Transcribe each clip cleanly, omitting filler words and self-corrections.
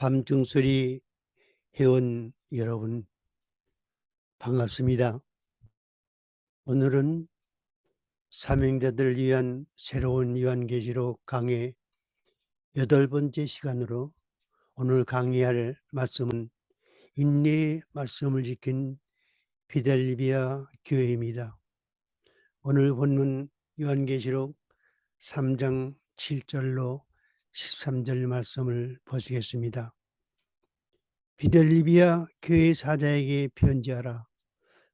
밤중소리 회원 여러분 반갑습니다. 오늘은 사명자들을 위한 새로운 요한계시록 강의 8번째 시간으로 오늘 강의할 말씀은 인내의 말씀을 지킨 피델리비아 교회입니다. 오늘 본문 요한계시록 3장 7절로 13절 말씀을 보시겠습니다. 피델리비아 교회 사자에게 편지하라.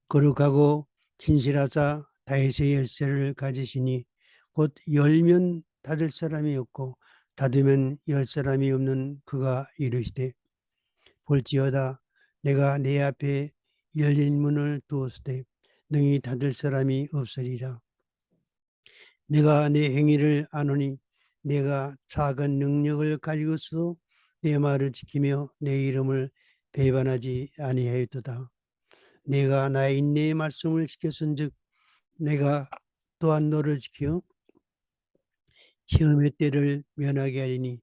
거룩하고 진실하사 다윗의 열쇠를 가지시니 곧 열면 닫을 사람이 없고 닫으면 열 사람이 없는 그가 이르시되 볼지어다 내가 내 앞에 열린 문을 두었으되 능히 닫을 사람이 없으리라. 내가 내 행위를 아노니 내가 작은 능력을 가지고서도 내 말을 지키며 내 이름을 배반하지 아니하였도다. 내가 나의 인내의 말씀을 지켰은즉 내가 또한 너를 지켜 시험의 때를 면하게 하리니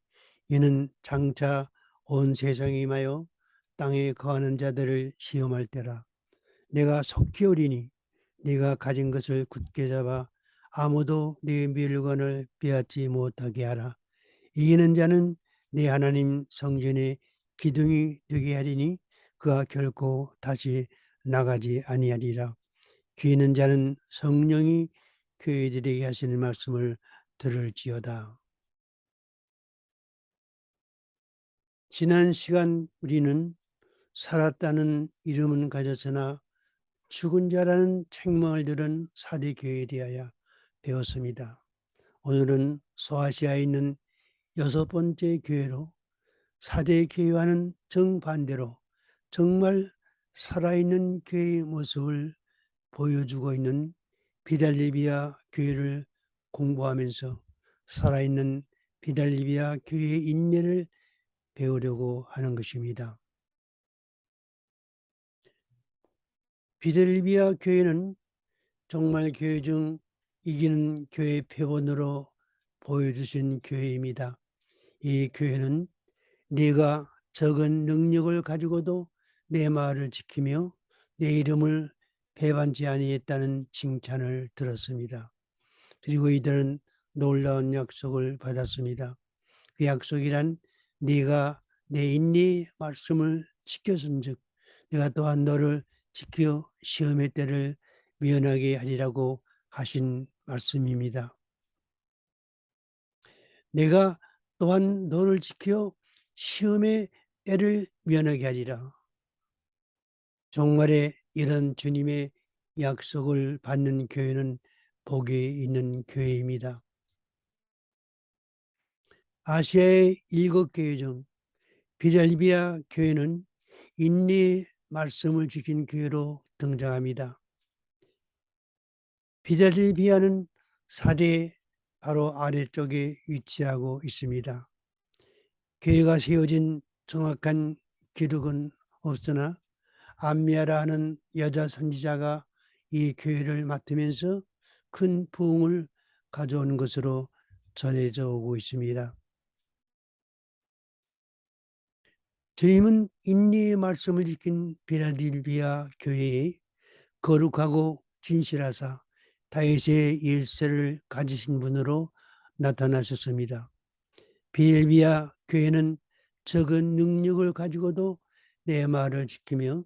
이는 장차 온 세상에 임하여 땅에 거하는 자들을 시험할 때라. 내가 속히 오리니 네가 가진 것을 굳게 잡아 아무도 네 물건을 빼앗지 못하게 하라. 이기는 자는 내 하나님 성전의 기둥이 되게 하리니 그가 결코 다시 나가지 아니하리라. 귀 있는 자는 성령이 교회들에게 하시는 말씀을 들을지어다. 지난 시간 우리는 살았다는 이름은 가졌으나 죽은 자라는 책망을 들은 사대 교회에 대하여 배웠습니다. 오늘은 소아시아에 있는 6번째 교회로 사대 교회와는 정반대로 정말 살아있는 교회의 모습을 보여주고 있는 피델리비아 교회를 공부하면서 살아있는 피델리비아 교회의 인내를 배우려고 하는 것입니다. 피델리비아 교회는 정말 교회 중 이기는 교회 표본으로 보여주신 교회입니다. 이 교회는 네가 적은 능력을 가지고도 내 말을 지키며 내 이름을 배반지 아니했다는 칭찬을 들었습니다. 그리고 이들은 놀라운 약속을 받았습니다. 그 약속이란 네가 내 인내의 말씀을 지켰은즉 내가 또한 너를 지켜 시험의 때를 면하게 하리라고 하신 말씀입니다. 내가 또한 너를 지켜 시험의 때를 면하게 하리라. 정말에 이런 주님의 약속을 받는 교회는 복이 있는 교회입니다. 아시아의 7교회 중 필델리비아 교회는 인내의 말씀을 지킨 교회로 등장합니다. 필델리비아는 4대 바로 아래쪽에 위치하고 있습니다. 교회가 세워진 정확한 기록은 없으나 암미아라 하는 여자 선지자가 이 교회를 맡으면서 큰 부흥을 가져온 것으로 전해져 오고 있습니다. 주님은 인내의 말씀을 지킨 필라델피아 교회에 거룩하고 진실하사 다윗의 열쇠를 가지신 분으로 나타나셨습니다. 필라델피아 교회는 적은 능력을 가지고도 내 말을 지키며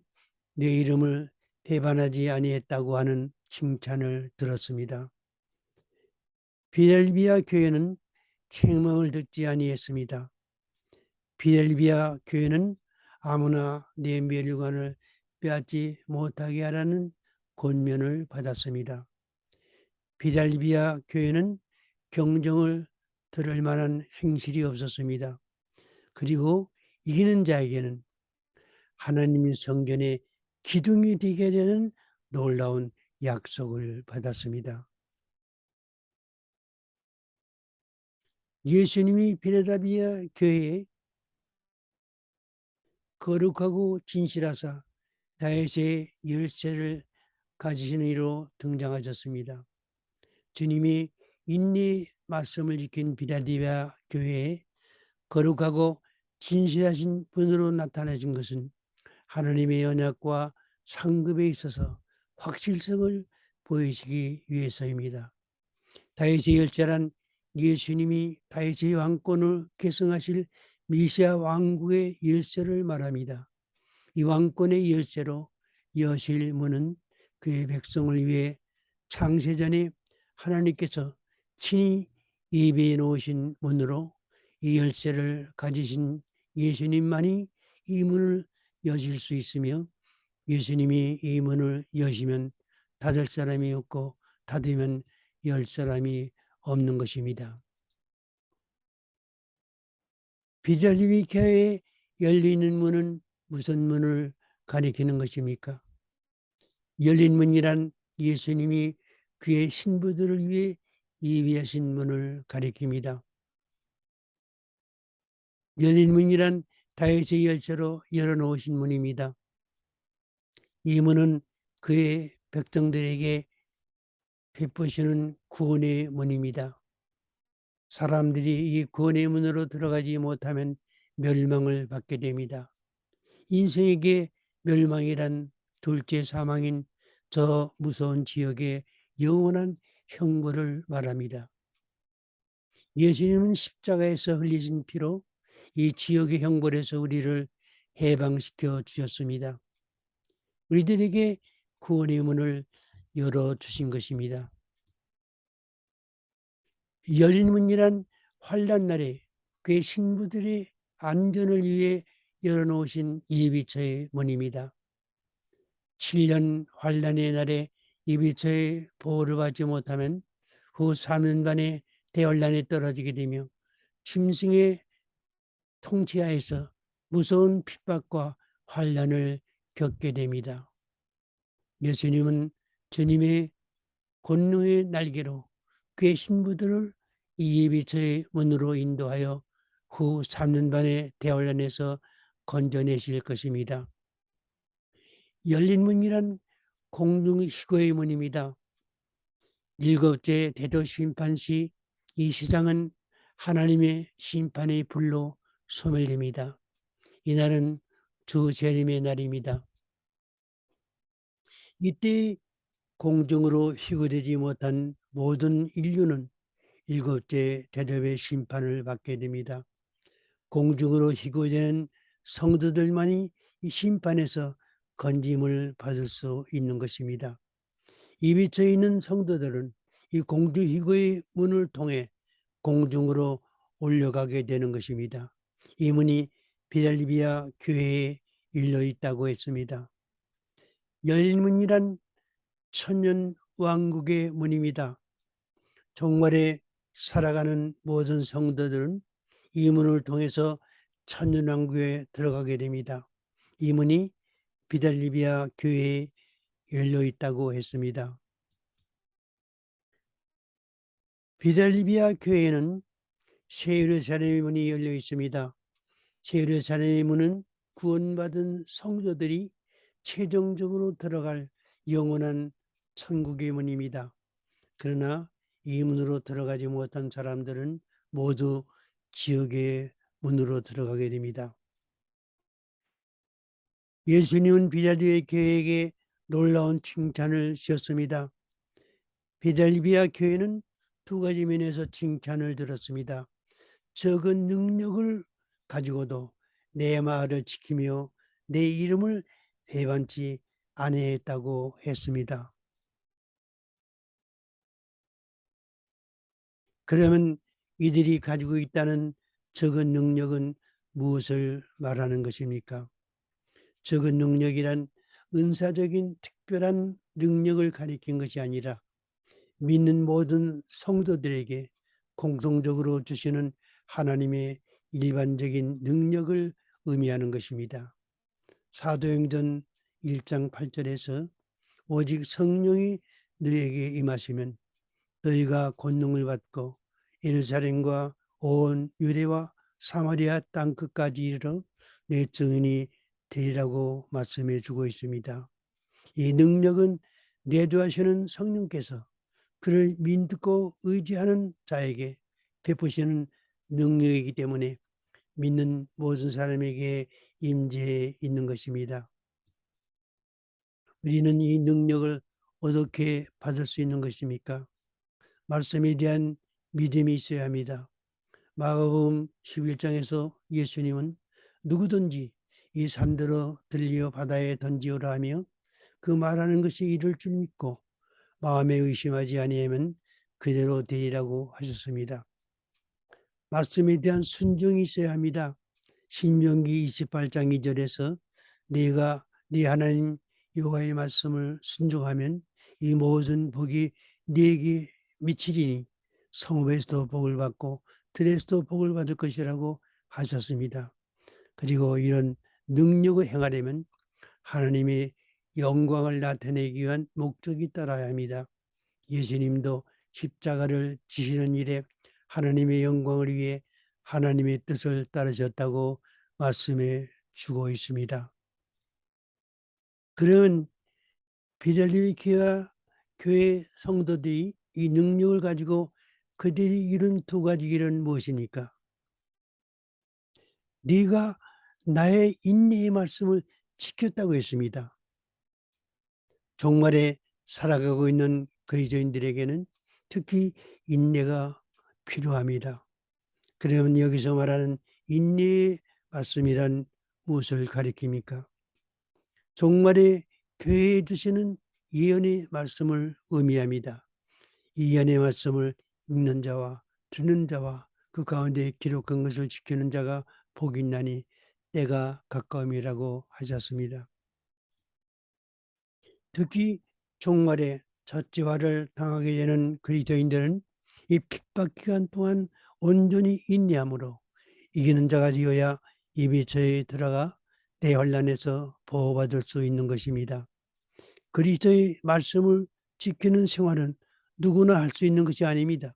내 이름을 배반하지 아니했다고 하는 칭찬을 들었습니다. 필라델피아 교회는 책망을 듣지 아니했습니다. 필라델피아 교회는 아무나 내 멸류관을 빼앗지 못하게 하라는 권면을 받았습니다. 필라델피아 교회는 경종을 들을 만한 행실이 없었습니다. 그리고 이기는 자에게는 하나님의 성전의 기둥이 되게 되는 놀라운 약속을 받았습니다. 예수님이 필라델피아 교회에 거룩하고 진실하사 다윗의 열쇠를 가지시는 이로 등장하셨습니다. 주님이 인내의 말씀을 지킨 필라델피아 교회에 거룩하고 진실하신 분으로 나타내신 것은 하나님의 언약과 상급에 있어서 확실성을 보이시기 위해서입니다. 다윗의 열쇠란 예수님이 다윗의 왕권을 계승하실 메시아 왕국의 열쇠를 말합니다. 이 왕권의 열쇠로 여실 문은 그의 백성을 위해 창세전에 하나님께서 친히 예비해 놓으신 문으로 이 열쇠를 가지신 예수님만이 이 문을 여실 수 있으며 예수님이 이 문을 여시면 닫을 사람이 없고 닫으면 열 사람이 없는 것입니다. 비자리비켜에 열리는 문은 무슨 문을 가리키는 것입니까? 열린 문이란 예수님이 그의 신부들을 위해 예비하신 문을 가리킵니다. 열린 문이란 다윗의 열쇠로 열어놓으신 문입니다. 이 문은 그의 백성들에게 베푸시는 구원의 문입니다. 사람들이 이 구원의 문으로 들어가지 못하면 멸망을 받게 됩니다. 인생에게 멸망이란 둘째 사망인 저 무서운 지역의 영원한 형벌을 말합니다. 예수님은 십자가에서 흘리신 피로 이 지역의 형벌에서 우리를 해방시켜 주셨습니다. 우리들에게 구원의 문을 열어주신 것입니다. 열린 문이란 환난 날에 그의 신부들의 안전을 위해 열어놓으신 예비처의 문입니다. 7년 환난의 날에 예비처의 보호를 받지 못하면 후 3년 반에 대환란에 떨어지게 되며 짐승의 통치하에서 무서운 핍박과 환난을 겪게 됩니다. 예수님은 주님의 권능의 날개로 그의 신부들을 이 예비처의 문으로 인도하여 후 3년 반의 대환란에서 건져내실 것입니다. 열린 문이란 공중희고의 문입니다. 일곱째 대도 심판 시 이 세상은 하나님의 심판의 불로 소멸됩니다. 이날은 주 재림의 날입니다. 이때 공중으로 희고되지 못한 모든 인류는 일곱째 대접의 심판을 받게 됩니다. 공중으로 희고된 성도들만이 이 심판에서 건짐을 받을 수 있는 것입니다. 이 위치에 있는 성도들은 이 공중 희고의 문을 통해 공중으로 올려가게 되는 것입니다. 이 문이 필라델피아 교회에 열려 있다고 했습니다. 열린 문이란 천년 왕국의 문입니다. 종말에 살아가는 모든 성도들은 이 문을 통해서 천년 왕국에 들어가게 됩니다. 이 문이 필라델피아 교회에 열려 있다고 했습니다. 필라델피아 교회에는 새 예루살렘의 문이 열려 있습니다. 새 예루살렘의 문은 구원받은 성도들이 최종적으로 들어갈 영원한 천국의 문입니다. 그러나 이 문으로 들어가지 못한 사람들은 모두 지옥의 문으로 들어가게 됩니다. 예수님은 필라델피아 교회에게 놀라운 칭찬을 주셨습니다. 필라델피아 교회는 두 가지 면에서 칭찬을 들었습니다. 적은 능력을 가지고도 내 말을 지키며 내 이름을 배반치 아니했다고 했습니다. 그러면 이들이 가지고 있다는 적은 능력은 무엇을 말하는 것입니까? 적은 능력이란 은사적인 특별한 능력을 가리킨 것이 아니라 믿는 모든 성도들에게 공통적으로 주시는 하나님의 일반적인 능력을 의미하는 것입니다. 사도행전 1장 8절에서 오직 성령이 너에게 임하시면 너희가 권능을 받고 예루살렘과 온 유대와 사마리아 땅 끝까지 이르러 내 증인이 되리라고 말씀해 주고 있습니다. 이 능력은 내주하시는 성령께서 그를 믿고 의지하는 자에게 베푸시는 능력이기 때문에 믿는 모든 사람에게 임재해 있는 것입니다. 우리는 이 능력을 어떻게 받을 수 있는 것입니까? 말씀에 대한 믿음이 있어야 합니다. 마가복음 11장에서 예수님은 누구든지 이 산들어 들리어 바다에 던지오라 하며 그 말하는 것이 이룰 줄 믿고 마음에 의심하지 아니하면 그대로 되리라고 하셨습니다. 말씀에 대한 순종이 있어야 합니다. 신명기 28장 2절에서 네가 네 하나님 여호와의 말씀을 순종하면 이 모든 복이 네게 미치리니 성읍에서도 복을 받고 들에서도 복을 받을 것이라고 하셨습니다. 그리고 이런 능력을 행하려면 하나님의 영광을 나타내기 위한 목적이 따라야 합니다. 예수님도 십자가를 지시는 일에 하나님의 영광을 위해 하나님의 뜻을 따르셨다고 말씀해 주고 있습니다. 그러면 필라델피아 교회 성도들이 이 능력을 가지고 그들이 이룬 두 가지 일은 무엇입니까? 네가 나의 인내의 말씀을 지켰다고 했습니다. 종말에 살아가고 있는 그리스도인들에게는 특히 인내가 필요합니다. 그러면 여기서 말하는 인내의 말씀이란 무엇을 가리킵니까? 종말에 교회에 주시는 예언의 말씀을 의미합니다. 이 예언의 말씀을 읽는 자와 듣는 자와 그 가운데 기록한 것을 지키는 자가 복이 있나니 때가 가까움이라고 하셨습니다. 특히 종말에 첫지화를 당하게 되는 그리스도인들은 이 핍박 기간 동안 온전히 인내함으로 이기는 자가 되어야 이 미처에 들어가 대환란에서 보호받을 수 있는 것입니다. 그리스도의 말씀을 지키는 생활은 누구나 할 수 있는 것이 아닙니다.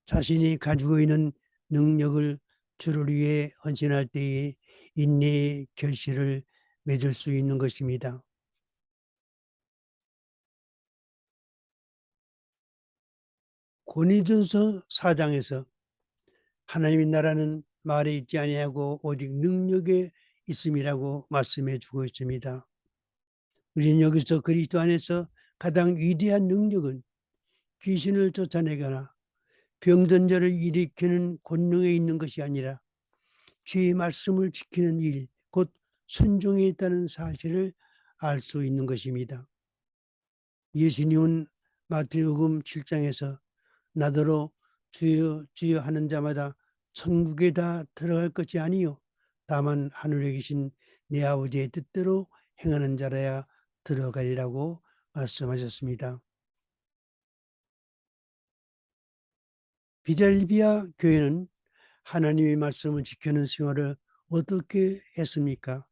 자신이 가지고 있는 능력을 주를 위해 헌신할 때에 인내의 결실을 맺을 수 있는 것입니다. 고린도전서 4장에서 하나님의 나라는 말에 있지 아니하고 오직 능력에 있음이라고 말씀해 주고 있습니다. 우리는 여기서 그리스도 안에서 가장 위대한 능력은 귀신을 쫓아내거나 병든 자를 일으키는 권능에 있는 것이 아니라 주의 말씀을 지키는 일, 곧 순종에 있다는 사실을 알 수 있는 것입니다. 예수님은 마태복음 7장에서 나더러 주여 주여 하는 자마다 천국에 다 들어갈 것이 아니요 다만 하늘에 계신 내 아버지의 뜻대로 행하는 자라야 들어가리라고 말씀하셨습니다. 비델비아 교회는 하나님의 말씀을 지키는 생활을 어떻게 했습니까?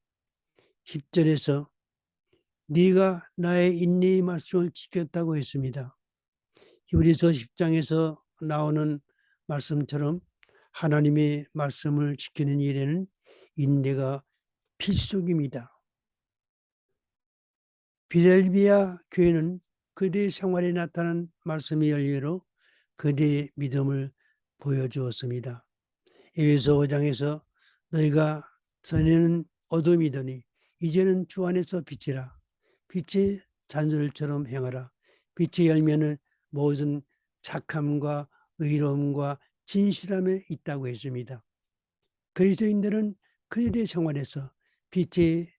10절에서 네가 나의 인내의 말씀을 지켰다고 했습니다. 히브리서 10장에서 나오는 말씀처럼 하나님의 말씀을 지키는 일에는 인내가 필수적입니다. 빌헬비아 교회는 그들의 생활에 나타난 말씀의 열매로 그들의 믿음을 보여주었습니다. 에베소 5장에서 너희가 전에는 어둠이더니 이제는 주 안에서 빛이라. 빛의 잔들처럼 행하라. 빛의 열매는 모든 착함과 의로움과 진실함에 있다고 했습니다. 그리스도인들은 그들의 생활에서 빛의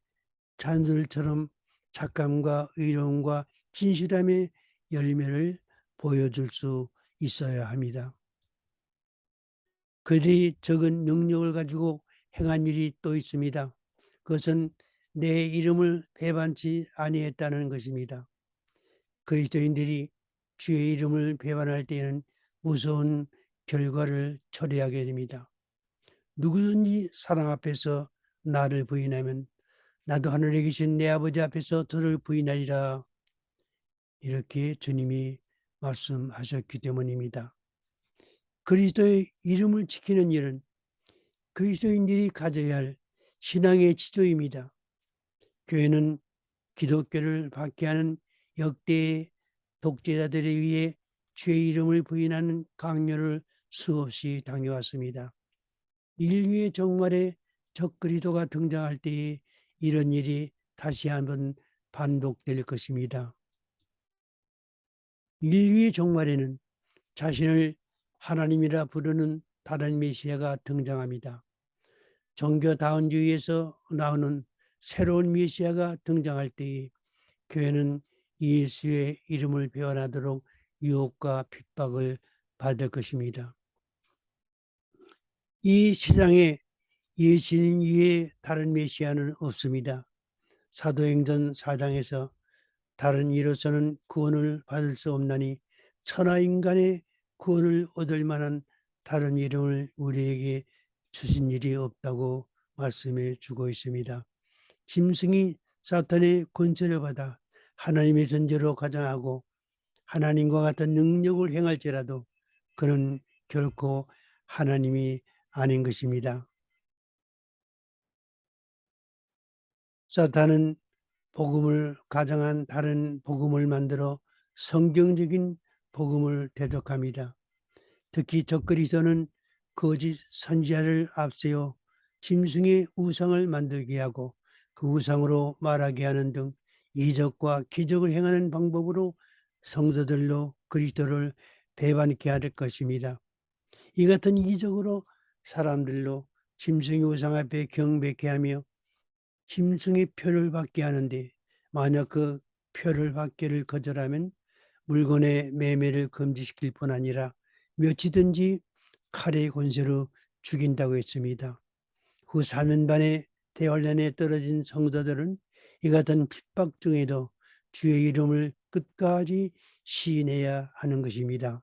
잔들처럼 착함과 의로움과 진실함의 열매를 보여줄 수 있어야 합니다. 그들이 적은 능력을 가지고 행한 일이 또 있습니다. 그것은 내 이름을 배반치 아니했다는 것입니다. 그리스도인들이 주의 이름을 배반할 때에는 무서운 결과를 초래하게 됩니다. 누구든지 사랑 앞에서 나를 부인하면 나도 하늘에 계신 내 아버지 앞에서 저를 부인하리라. 이렇게 주님이 말씀하셨기 때문입니다. 그리스도의 이름을 지키는 일은 그리스도인들이 가져야 할 신앙의 지조입니다. 교회는 기독교를 박해하는 역대의 독재자들에 의해 주의 이름을 부인하는 강요를 수없이 당해왔습니다. 인류의 종말에 적그리스도가 등장할 때에 이런 일이 다시 한번 반복될 것입니다. 인류의 종말에는 자신을 하나님이라 부르는 다른 메시아가 등장합니다. 종교다원주의에서 나오는 새로운 메시아가 등장할 때에 교회는 예수의 이름을 배워나도록 유혹과 핍박을 받을 것입니다. 이 세상에 예수님 위에 다른 메시아는 없습니다. 사도행전 4장에서 다른 이로서는 구원을 받을 수 없나니 천하 인간의 구원을 얻을 만한 다른 이름을 우리에게 주신 일이 없다고 말씀해 주고 있습니다. 짐승이 사탄의 권세를 받아 하나님의 존재로 가장하고 하나님과 같은 능력을 행할지라도 그는 결코 하나님이 아닌 것입니다. 사탄은 복음을 가장한 다른 복음을 만들어 성경적인 복음을 대적합니다. 특히 적그리스도는 거짓 선지자를 앞세워 짐승의 우상을 만들게 하고 그 우상으로 말하게 하는 등 이적과 기적을 행하는 방법으로 성도들로 그리스도를 배반케 할 것입니다. 이 같은 이적으로 사람들로 짐승의 우상 앞에 경배케 하며 짐승의 표를 받게 하는데 만약 그 표를 받기를 거절하면 물건의 매매를 금지시킬 뿐 아니라 몇이든지 칼의 권세로 죽인다고 했습니다. 후 4년 반의 대환란에 떨어진 성도들은 이 같은 핍박 중에도 주의 이름을 끝까지 시인해야 하는 것입니다.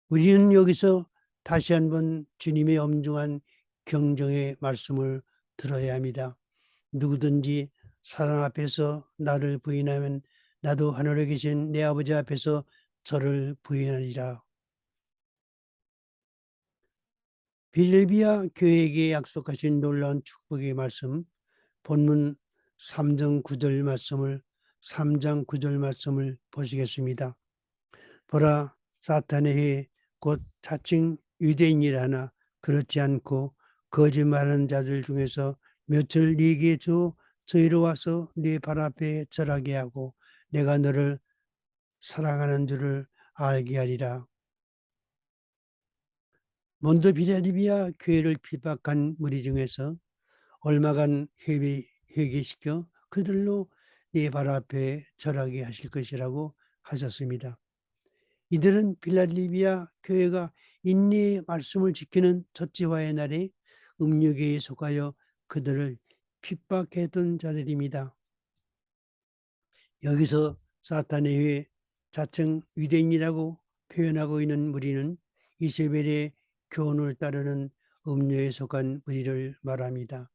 우리는 여기서 다시 한번 주님의 엄중한 경정의 말씀을 들어야 합니다. 누구든지 사람 앞에서 나를 부인하면 나도 하늘에 계신 내 아버지 앞에서 저를 부인하리라. 빌립비아 교회에게 약속하신 놀라운 축복의 말씀, 본문 3장 9절 말씀을 3장 9절 말씀을 보시겠습니다. 보라, 사탄의 해 곧 자칭 유대인이라 하나 그렇지 않고 거짓말하는 자들 중에서 몇을 네게 줘 저희로 와서 네 발 앞에 절하게 하고 내가 너를 사랑하는 줄을 알게 하리라. 먼저 빌라델비아 교회를 핍박한 무리 중에서 얼마간 회개시켜 그들로 네 발 앞에 절하게 하실 것이라고 하셨습니다. 이들은 빌라델비아 교회가 인내의 말씀을 지키는 첫째화의 날에 음료계에 속하여 그들을 핍박했던 자들입니다. 여기서 사탄의 회 자称 유대인이라고 표현하고 있는 무리는 이세벨의 교훈을 따르는 음료에 속한 무리를 말합니다.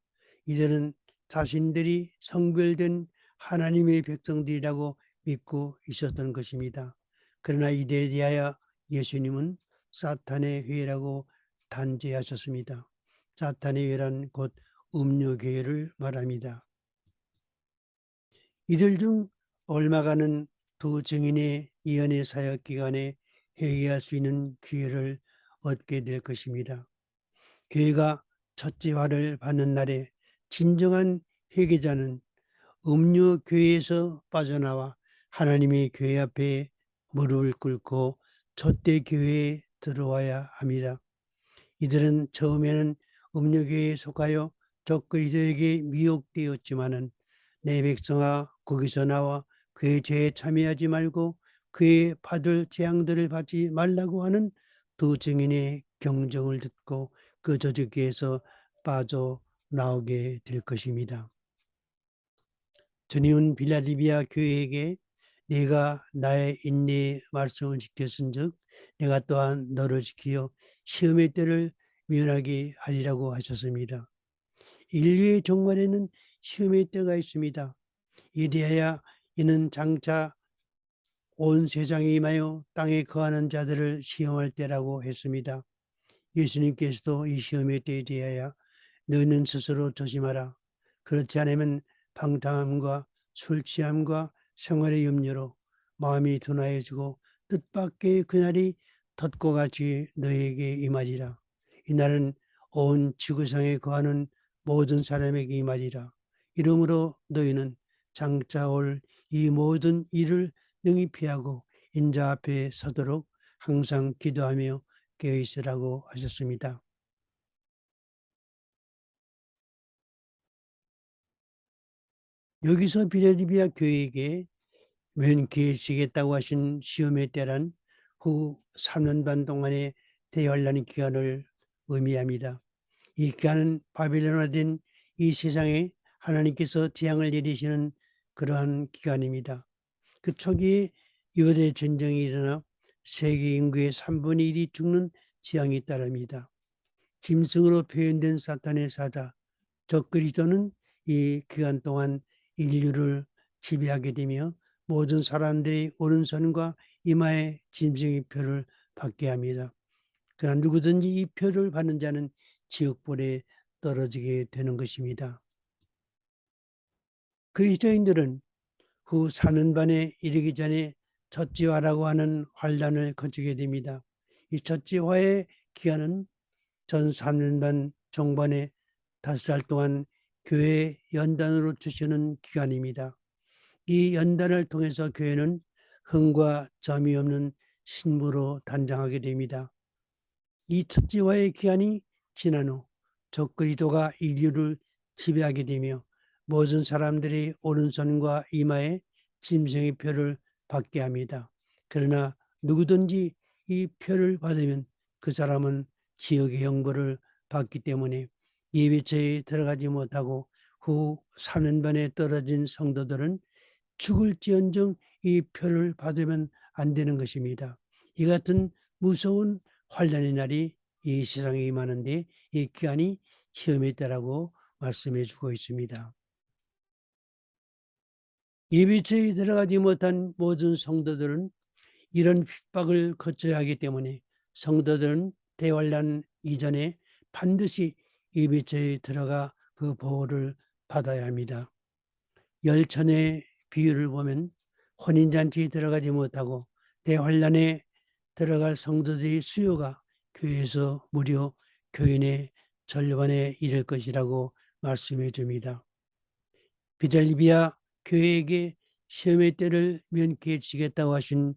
이들은 자신들이 성별된 하나님의 백성들이라고 믿고 있었던 것입니다. 그러나 이들에 대하여 예수님은 사탄의 회라고 단죄하셨습니다. 사탄의 회란 곧 음료교회를 말합니다. 이들 중 얼마간은 두 증인의 이언의 사역 기간에 회개할 수 있는 기회를 얻게 될 것입니다. 교회가 첫째화를 받는 날에 진정한 회개자는 음료 교회에서 빠져나와 하나님의 교회 앞에 무릎을 꿇고 촛대 교회에 들어와야 합니다. 이들은 처음에는 음료교회에 속하여 적그리스도에게 미혹되었지만은 내 백성아 거기서 나와 그의 죄에 참여하지 말고 그의 받을 재앙들을 받지 말라고 하는 두 증인의 경정을 듣고 그 저주기에서 빠져나오게 될 것입니다. 주님은 빌라델비아 교회에게 네가 나의 인내의 말씀을 지켰은즉 내가 또한 너를 지키어 시험의 때를 면하게 하리라고 하셨습니다. 인류의 종말에는 시험의 때가 있습니다. 이에 대하여 이는 장차 온 세상에 임하여 땅에 거하는 자들을 시험할 때라고 했습니다. 예수님께서도 이 시험의 때에 대하여 너희는 스스로 조심하라. 그렇지 않으면 방탕함과 술 취함과 생활의 염려로 마음이 둔하여지고 뜻밖의 그날이 덫과 같이 너에게 임하리라. 이날은 온 지구상에 거하는 모든 사람에게 임하리라. 이러므로 너희는 장차 올 이 모든 일을 능히 피하고 인자 앞에 서도록 항상 기도하며 깨어 있으라고 하셨습니다. 여기서 빌라델비아 교회에게 면케해주시겠다고 하신 시험의 때란 후 3년 반 동안의 대환란 기간을 의미합니다. 이 기간은 바빌론화된 이 세상에 하나님께서 재앙을 내리시는 그러한 기간입니다. 그 초기에 유대 전쟁이 일어나 세계 인구의 3분의 1이 죽는 재앙이 따릅니다. 짐승으로 표현된 사탄의 사자 적그리스도는 이 기간 동안 인류를 지배하게 되며 모든 사람들이 오른손과 이마에 짐승의 표를 받게 합니다. 그러나 누구든지 이 표를 받는 자는 지옥불에 떨어지게 되는 것입니다. 그리스도인들은 후 4년 반에 이르기 전에 첫지화라고 하는 환란을 거치게 됩니다. 이 첫지화의 기간은 전 3년 반 종반에 5살 동안 교회 연단으로 주시는 기간입니다. 이 연단을 통해서 교회는 흠과 점이 없는 신부로 단장하게 됩니다. 이 첫지화의 기한이 지난 후 적그리스도가 인류를 지배하게 되며 모든 사람들이 오른손과 이마에 짐승의 표를 받게 합니다. 그러나 누구든지 이 표를 받으면 그 사람은 지옥의 형벌을 받기 때문에 예배처에 들어가지 못하고 후 3년 반에 떨어진 성도들은 죽을지언정 이 표를 받으면 안 되는 것입니다. 이 같은 무서운 환란의 날이 이 세상에 임하는데 이 기간이 시험의 때라고 말씀해 주고 있습니다. 예배처에 들어가지 못한 모든 성도들은 이런 핍박을 거쳐야 하기 때문에 성도들은 대환란 이전에 반드시 예배처에 들어가 그 보호를 받아야 합니다. 열천의 비유를 보면 혼인잔치에 들어가지 못하고 대환란에 들어갈 성도들의 수요가 교회에서 무려 교인의 절반에 이를 것이라고 말씀해 줍니다. 비델리비아 교회에게 시험의 때를 면케해 주시겠다고 하신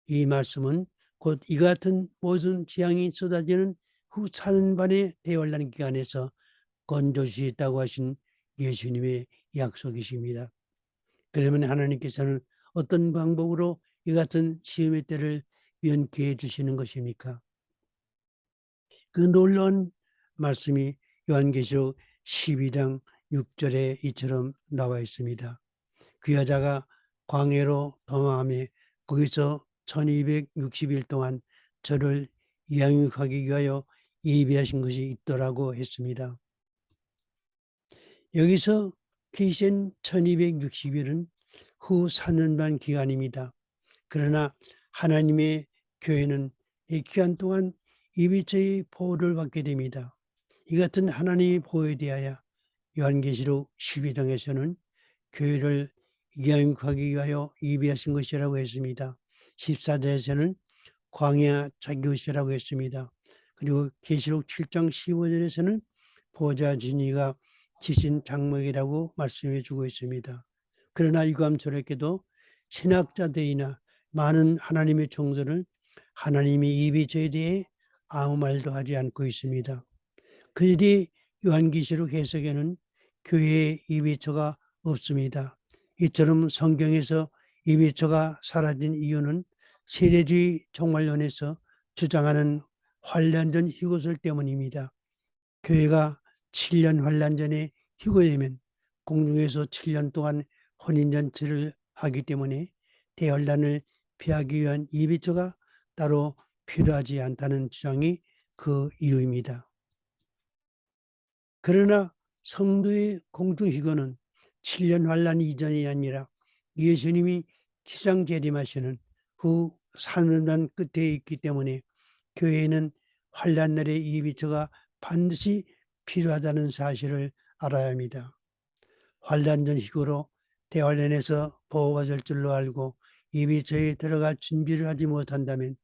이 말씀은 곧 이 같은 모든 재앙이 쏟아지는 후 4년 반의 대환란 기간에서 건져주시겠다고 하신 예수님의 약속이십니다. 그러면 하나님께서는 어떤 방법으로 이 같은 시험의 때를 면케해 주시는 것입니까? 그 놀라운 말씀이 요한계시록 12장 6절에 이처럼 나와 있습니다. 그 여자가 광야로 도망하며 거기서 1260일 동안 저를 양육하기 위하여 예비하신 것이 있더라고 했습니다. 여기서 계신 1260일은 후 4년 반 기간입니다. 그러나 하나님의 교회는 이 기간 동안 예비처의 보호를 받게 됩니다. 이 같은 하나님의 보호에 대하여 요한계시록 12장에서는 교회를 양육하기 위하여 예비하신 것이라고 했습니다. 14절에서는 광야 자기옷이라고 했습니다. 그리고 계시록 7장 15절에서는 보좌 진이가 지신 장막이라고 말씀해 주고 있습니다. 그러나 유감스럽게도 신학자들이나 많은 하나님의 종들은 하나님의 예비처에 대해 아무 말도 하지 않고 있습니다. 그들이 요한계시록 해석에는 교회의 예비처가 없습니다. 이처럼 성경에서 예비처가 사라진 이유는 세대주의 종말론에서 주장하는 환란전 휴거설 때문입니다. 교회가 7년 환란전에 휴거되면 공중에서 7년 동안 혼인잔치를 하기 때문에 대환란을 피하기 위한 예비처가 따로 필요하지 않다는 주장이 그 이유입니다. 그러나 성도의 공중휴거는 7년 환란 이전이 아니라 예수님이 지상 재림하시는 후 3년간 끝에 있기 때문에 교회에는 환란날의 예비처가 반드시 필요하다는 사실을 알아야 합니다. 환란전 휴거로 대환란에서 보호받을 줄로 알고 예비처에 들어갈 준비를 하지 못한다면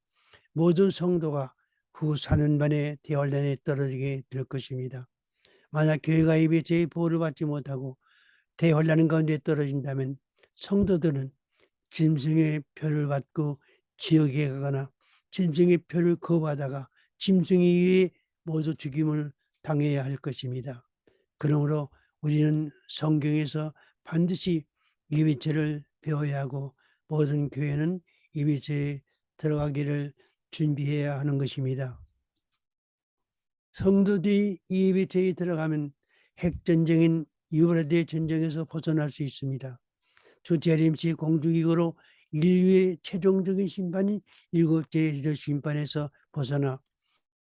모든 성도가 후 4년 만에 대환란에 떨어지게 될 것입니다. 만약 교회가 예배제의 보호를 받지 못하고 대환란 가운데 떨어진다면 성도들은 짐승의 표를 받고 지옥에 가거나 짐승의 표를 거부하다가 짐승에 의해 모두 죽임을 당해야 할 것입니다. 그러므로 우리는 성경에서 반드시 예배죄를 배워야 하고 모든 교회는 예배죄에 들어가기를 준비해야 하는 것입니다. 성도들이 예배죄에 들어가면 핵전쟁인 유브라데 전쟁에서 벗어날 수 있습니다. 주 재림시 공중이고로 인류의 최종적인 심판인 일곱째 심판에서 벗어나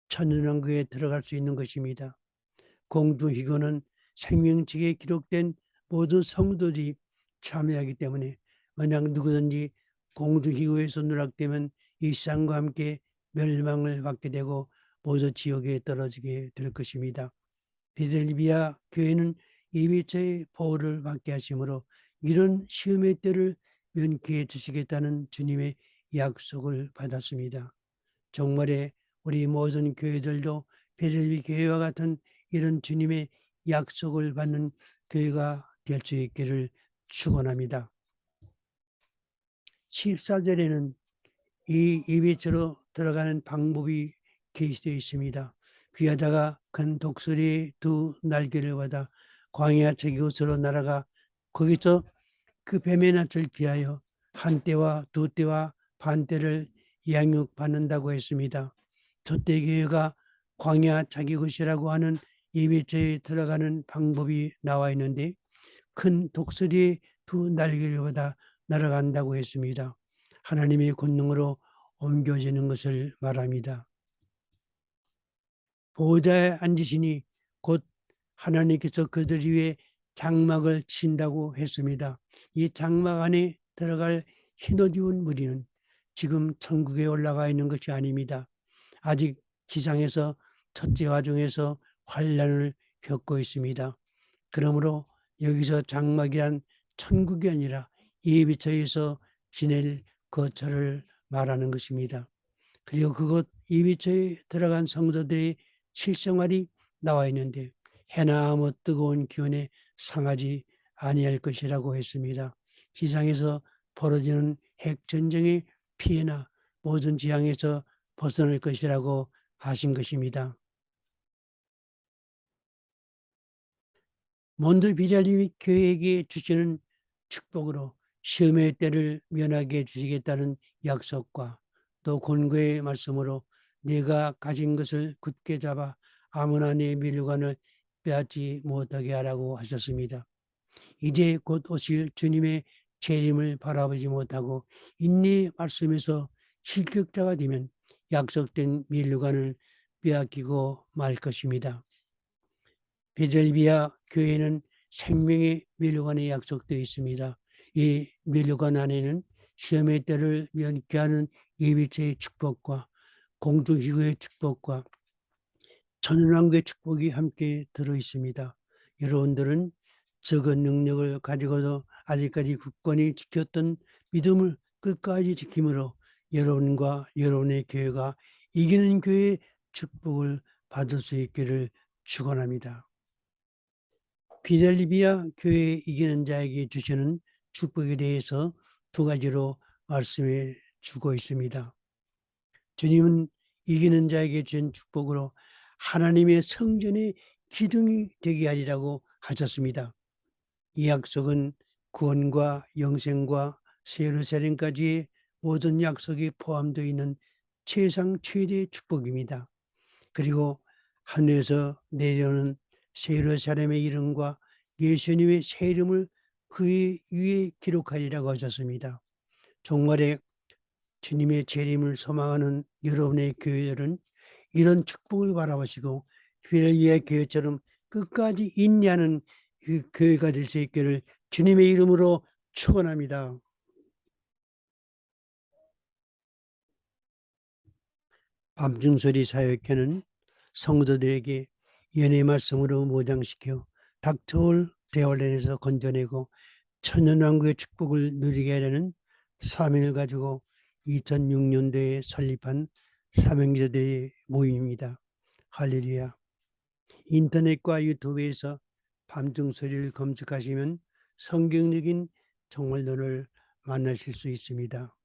천년왕국에 들어갈 수 있는 것입니다. 공중희고는 생명책에 기록된 모든 성도들이 참여하기 때문에 만약 누구든지 공중희고에서 누락되면 이 세상과 함께 멸망을 갖게 되고 모두 지옥에 떨어지게 될 것입니다. 필델리비아 교회는 예배처의 보호를 받게 하심으로 이런 시험의 때를 면케해 주시겠다는 주님의 약속을 받았습니다. 정말에 우리 모든 교회들도 필델리 교회와 같은 이런 주님의 약속을 받는 교회가 될 수 있기를 축원합니다. 14절에는 이 예배처로 들어가는 방법이 게시되어 있습니다. 귀하다가 큰 독수리의 두 날개를 받아 광야 저기곳으로 날아가 거기서 그 뱀의 낯을 피하여 한 때와 두 때와 반 때를 양육받는다고 했습니다. 저때 교회가 광야 자기곳이라고 하는 예배처에 들어가는 방법이 나와 있는데 큰 독수리의 두 날개를 받아 날아간다고 했습니다. 하나님의 권능으로 옮겨지는 것을 말합니다. 보호자에 앉으시니 곧 하나님께서 그들 위에 장막을 친다고 했습니다. 이 장막 안에 들어갈 흰옷 입은 무리는 지금 천국에 올라가 있는 것이 아닙니다. 아직 지상에서 첫째 화중에서 환란을 겪고 있습니다. 그러므로 여기서 장막이란 천국이 아니라 예비처에서 지낼 거처를 말하는 것입니다. 그리고 그곳 예비처에 들어간 성도들의 실생활이 나와 있는데 해나 아무 뜨거운 기온에 상하지 아니할 것이라고 했습니다. 지상에서 벌어지는 핵전쟁의 피해나 모든 지향에서 벗어날 것이라고 하신 것입니다. 먼저 비달리 교회에게 주시는 축복으로 시험의 때를 면하게 해주시겠다는 약속과 또 권고의 말씀으로 네가 가진 것을 굳게 잡아 아무나 네 밀관을 빼앗지 못하게 하라고 하셨습니다. 이제 곧 오실 주님의 재림을 바라보지 못하고 인내의 말씀에서 실격자가 되면 약속된 밀관을 빼앗기고 말 것입니다. 비델비아 교회는 생명의 밀관이 약속되어 있습니다. 이 밀관 안에는 시험의 때를 면케하는 예비체의 축복과 공중기구의 축복과 천연왕국의 축복이 함께 들어 있습니다. 여러분들은 적은 능력을 가지고도 아직까지 굳건히 지켰던 믿음을 끝까지 지킴으로 여러분과 여러분의 교회가 이기는 교회의 축복을 받을 수 있기를 축원합니다. 비델리비아 교회 이기는 자에게 주시는 축복에 대해서 두 가지로 말씀해 주고 있습니다. 주님은 이기는 자에게 주신 축복으로 하나님의 성전의 기둥이 되게 하리라고 하셨습니다. 이 약속은 구원과 영생과 예루살렘까지의 모든 약속이 포함되어 있는 최상 최대의 축복입니다. 그리고 하늘에서 내려오는 예루살렘의 이름과 예수님의 새 이름을 그 위에 기록하리라고 하셨습니다. 종말에 주님의 재림을 소망하는 여러분의 교회들은 이런 축복을 바라보시고 필리의 교회처럼 끝까지 인내하는 그 교회가 될 수 있기를 주님의 이름으로 축원합니다. 밤중소리 사역회는 성도들에게 연의 말씀으로 모장시켜 닥쳐올 대환란에서 건져내고 천년왕국의 축복을 누리게 하려는 사명을 가지고 2006년도에 설립한 삼형제들의 모임입니다. 할렐루야. 인터넷과 유튜브에서 밤중 소리를 검색하시면 성경적인 정말론을 만나실 수 있습니다.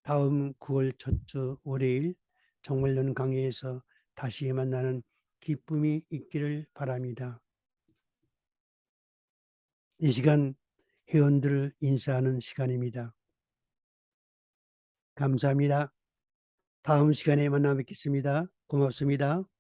다음 9월 첫 주 월요일 정말론 강의에서 다시 만나는 기쁨이 있기를 바랍니다. 이 시간 회원들을 인사하는 시간입니다. 감사합니다. 다음 시간에 만나 뵙겠습니다. 고맙습니다.